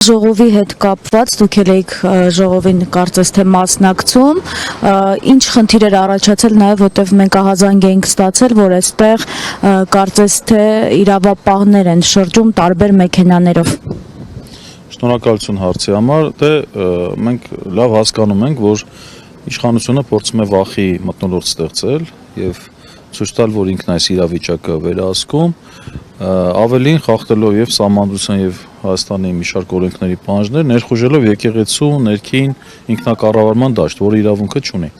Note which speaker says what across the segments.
Speaker 1: Ժողովի հետ կապված դուք եք ժողովին կարծես թե մասնակցում, ինչ խնդիր էր առաջացել նաև որտեղ մենք ահազանգ էինք ստացել, որ այստեղ կարծես թե իրավապահներ են շրջում տարբեր մեքենաներով։
Speaker 2: Շնորհակալություն հարցի համար, մենք լավ հասկանում ենք, որ իշխանությունը փորձում է վախի մթնոլորտ ստեղծել եւ ցույց տալ, որ ինքն այս իրավիճակը վերահսկում, ավելին խախտելով եւ Սահմանադրության եւ Հայաստանի մի շարք օրենքների պահանջներ, ներխուժելով եկեղեցու ներքին ինքնակառավարման դաշտ, որը իրավունքը չունի։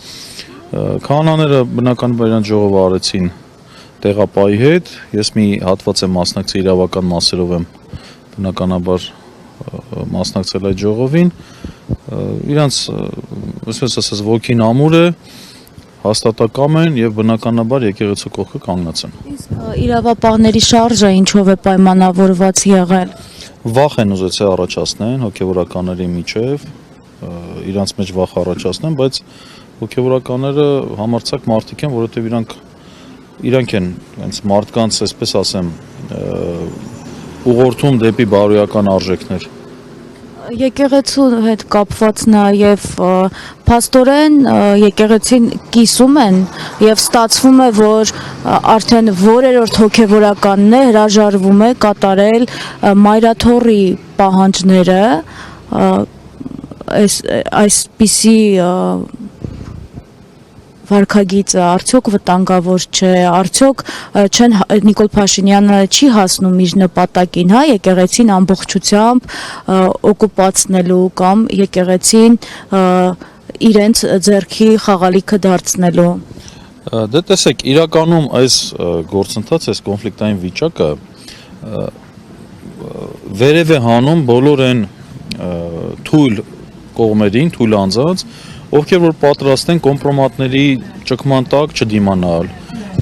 Speaker 2: Քահանաները բնականաբար իրենց ժողովը արեցին տեղապահի հետ, ես մի հատված եմ մասնակցել իրավական մասերով եմ բնականաբար մասնակցել այդ ժողովին, իրանց ասես ասած ոգին ամուր է, հաստատակամ են եւ բնականաբար եկեղեցու կողքը կանգնած են։
Speaker 1: Իսկ իրավապահների շարժը ինչով է պայմանավորված եղել։
Speaker 2: Վախ են ուզեցել առաջացնեն հոգեվորականների միջև, իրանց մեջ վախ առաջացնեն, բայց հոգեվորականները համարձակ մարդիկ են, որովհետեւ իրանք են հենց մարդկանց, այսպես ասեմ, ուղղորդում դեպի բարոյական արժեքներ։
Speaker 1: Եկեղեցու հետ կապված նաև փաստորեն եկեղեցին կիսում են եւ ստացվում է, որ արդեն որերորդ հոգեվորականն է հրաժարվում է կատարել մայրաթոռի պահանջները, այսպիսի վարքագիծը արդյոք վտանգավոր չէ, արդյոք Նիկոլ Փաշինյանը չի հասնում իր նպատակին, հա, եկեղեցին ամբողջությամբ օկուպացնելու կամ եկեղեցին իրենց ձեռքի խաղալիքը դարձնելու։
Speaker 2: Դե տեսեք, իրականում այս գործընթացը, այս կոնֆլիկտային վիճակը վերև է հանում բոլոր այն թույլ կողմերին, թույլ անձանց, ովքեր որ պատրաստ են կոմպրոմատների ճկման տակ չդիմանալ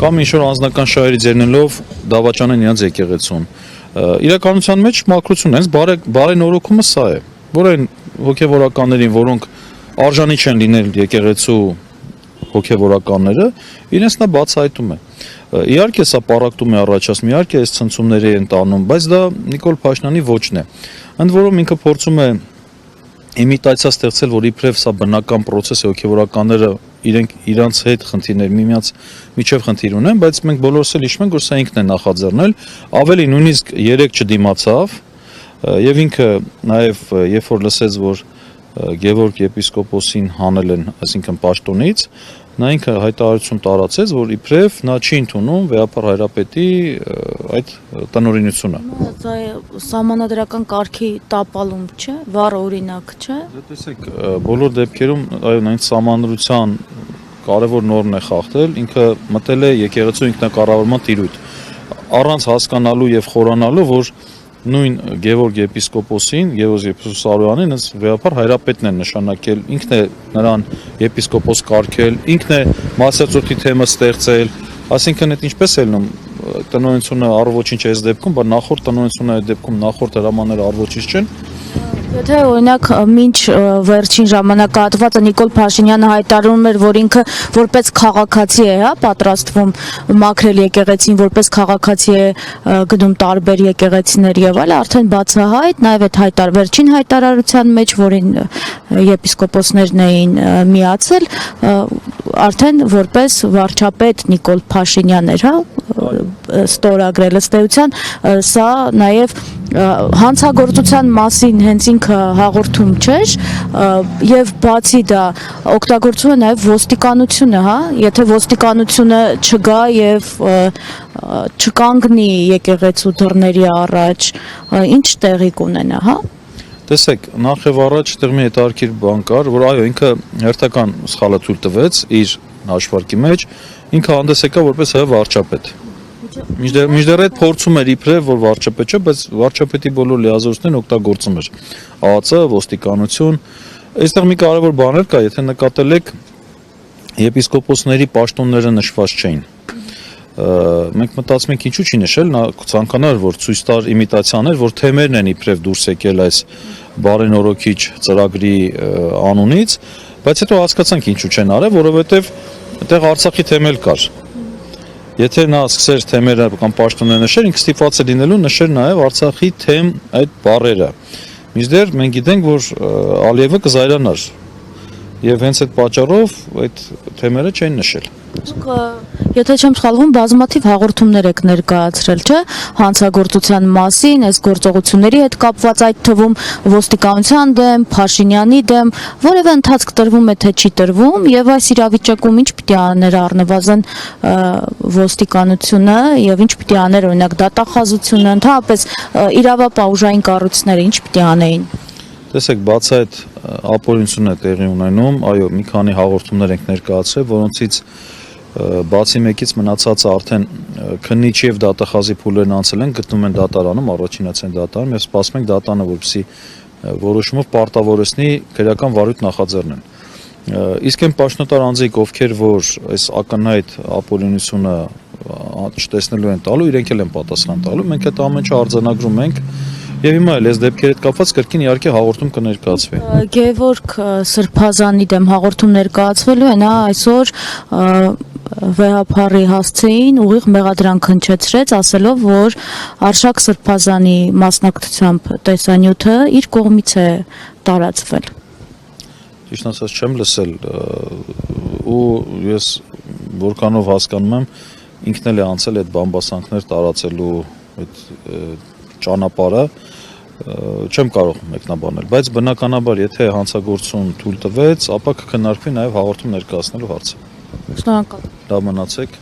Speaker 2: կամ ինչ-որ անձնական շահերի ձեռնելով դավաճանեն իրենց եկեղեցուն։ Իրականության մեջ մաքրություն հենց բարենորոգումը սա է, որ այն հոգեվորականներին, որոնք արժանի չեն լինել եկեղեցու հոգեվորականները, իրենց նա բացահայտում է։ Իհարկե սա պառակտում է առաջացնում, իհարկե այս ցնցումների են տանում, բայց դա Նիկոլ Փաշինյանի ոճն է։ Ընդ որում ինքը փորձում է իմիտացիա ստեղծել, որ իբրև սա բնական process է, հոգեվորականները իրանց հետ խնդիրներ, միմյանց միջև խնդիր ունեն, բայց մենք բոլորս էլ հիշում ենք, որ սա ինքն է նախաձեռնել, ավելի նույնիսկ երեք չդիմացավ, եւ ինքը նաեւ երբ որ լսեց, որ Գևորգ եպիսկոպոսին հանել են, այսինքն պաշտոնից, նա ինքը հայտարարություն տարածեց, որ իբրև նա չի ընդունում վեհապար հայրապետի այդ տնօրինությունը։
Speaker 1: Դա սահմանադրական կարգի տապալում չէ, վառ օրինակ չէ։
Speaker 2: Դե տեսեք, բոլոր դեպքերում այո, նույն սահմանադրության կարևոր նորմն է խախտել, ինքը մտել է եկեղեցու ինքնակառավարման տիրույթ, առանց հասկանալու եւ խորանալու, որ նույն Գևորգ եպիսկոպոսին, Գևորգ եպիսկոպոս Սարոյանին վեհապար հայրապետն է նշանակել, ինքն է նրան եպիսկոպոս կարգել, ինքն է մասսացորդի թեմը ստեղծել, այսինքն այդ ինչպես է լինում տնօրինությունը առ ոչինչ է այս դեպքում, բայց նախորդ տնօրինությունը այդ դեպքում նախորդ հրամանները առ ոչինչ չեն։
Speaker 1: Եթե օրինակ մինչ վերջին ժամանակահատվածը Նիկոլ Փաշինյանը հայտարարում էր, որ ինքը որպես քաղաքացի է, հա, պատրաստվում մաքրել եկեղեցին, որպես քաղաքացի է գնում տարբեր եկեղեցիներ եւ այլ, արդեն բացահայտ, նաեւ այդ վերջին հայտարարության մեջ, որին եպիսկոպոսներն էին միացել, արդեն որպես վարչապետ Նիկոլ Փաշինյան էր, հա, ստորագրել ըստ էության, սա նաեւ հանցագործության մասին հենց ինքը հաղորդում չէր եւ բացի դա օգտագործում է նաեւ ոստիկանությունը, հա, եթե ոստիկանությունը չգա եւ չկանգնի եկեղեցու դռների առաջ, ինչ տեղի կունենա, հա։
Speaker 2: Տեսեք, նախ եւ առաջ այդտեղ մի հետաքրքիր բան կար, որ այո, ինքը հերթական սխալաթույլ տվեց իր հաշվարկի մեջ, ինքը հանդես եկավ որպես հայ վարչապետ։ Մինչդեռ այդ փորձում էր իբրև որ վարչապետ չէ, բայց վարչապետի բոլոր լիազորություններն օգտագործում էր ԱԱՑ, ոստիկանություն։ Այստեղ մի կարևոր բան կա, եթե նկատել եք, եպիսկոպոսների պաշտոնները նշված չէին։ Մենք մտածում ենք ինչու չի նշել, նա ցանկանար որ ցույց տար իմիտացիաներ, որ թեմերն են իբրև դուրս եկել այս բարենորոգիչ ծրագրի անունից, բայց հետո հասկացանք ինչու չեն արել, որովհետև այդտեղ Արցախի թեմ էլ կար։ Եթե նա սկսեր թեմերը կամ պաշտոնները նշել, ինքը ստիպված է լինելու նշել նաև Արցախի թեմ այդ բառերը։ Մինչդեռ մենք գիտենք, որ Ալիևը կզայրանար եւ հենց այդ պատճառով այդ թեմերը չեն նշել։
Speaker 1: Եթե չեմ սխալվում, բազմաթիվ հաղորդումներ եք ներկայացրել, չէ՞, հանցագործության մասին, այս գործողությունների հետ կապված, այդ թվում ոստիկանության դեմ, Փաշինյանի դեմ, որևէ ընթացք տրվում է թե չի տրվում, եւ այս իրավիճակում ինչ պիտի աներ առնվազն ոստիկանությունը եւ ինչ պիտի աներ օրինակ դատախազությունը, ընդհանրապես իրավապահուժային կառույցները ինչ պիտի անեին։
Speaker 2: Տեսեք, բացի այդ ապօրինությունը տեղի ունենում, այո, մի քանի հաղորդումներ ենք ներկայացրել, որոնցից բացի մեկից մնացածը արդեն քննիչ եւ դատախազի փուլերն անցել են, գտնում են դատարանում, առաջինացեն դատարանում եւ սպասում ենք դատանը, որպեսզի որոշումով պարտավորեցնի քրեական վարույթ նախաձեռնեն։ Իսկ այն պաշտոնատար անձիկ, ովքեր որ այս ակնհայտ ապօրինությունը չտեսնելու են տալու, իրենք էլ են պատասխան տալու, մենք այդ ամեն ինչը արձանագրում ենք։ Եվ հիմա էլ այս դեպքերի հետ կապված կրկին իհարկե հաղորդում կներկայացվի։
Speaker 1: Գևորգ Սրբազանի դեմ հաղորդում ներկայացվելու է, նա այսօր վեհափառի հասցեին ուղիղ մեղադրանք հնչեցրեց, ասելով, որ Արշակ Սրբազանի մասնակցությամբ տեսանյութը իր կողմից է տարածվել։
Speaker 2: Ճիշտ ասած չեմ լսել ու ես որքանով հասկանում եմ, ինքն էլ է անցել այդ բամբասանքներ տարածելու այդ ճանապարհը, չեմ կարող մեկնաբանել, բայց բնականաբար եթե հանցագործություն թույլ տվեց, ապա կքննարկվի նաև հաղորդում ներկայացնելու հարցը։
Speaker 1: Շնորհակալ։
Speaker 2: Լավ մնացեք։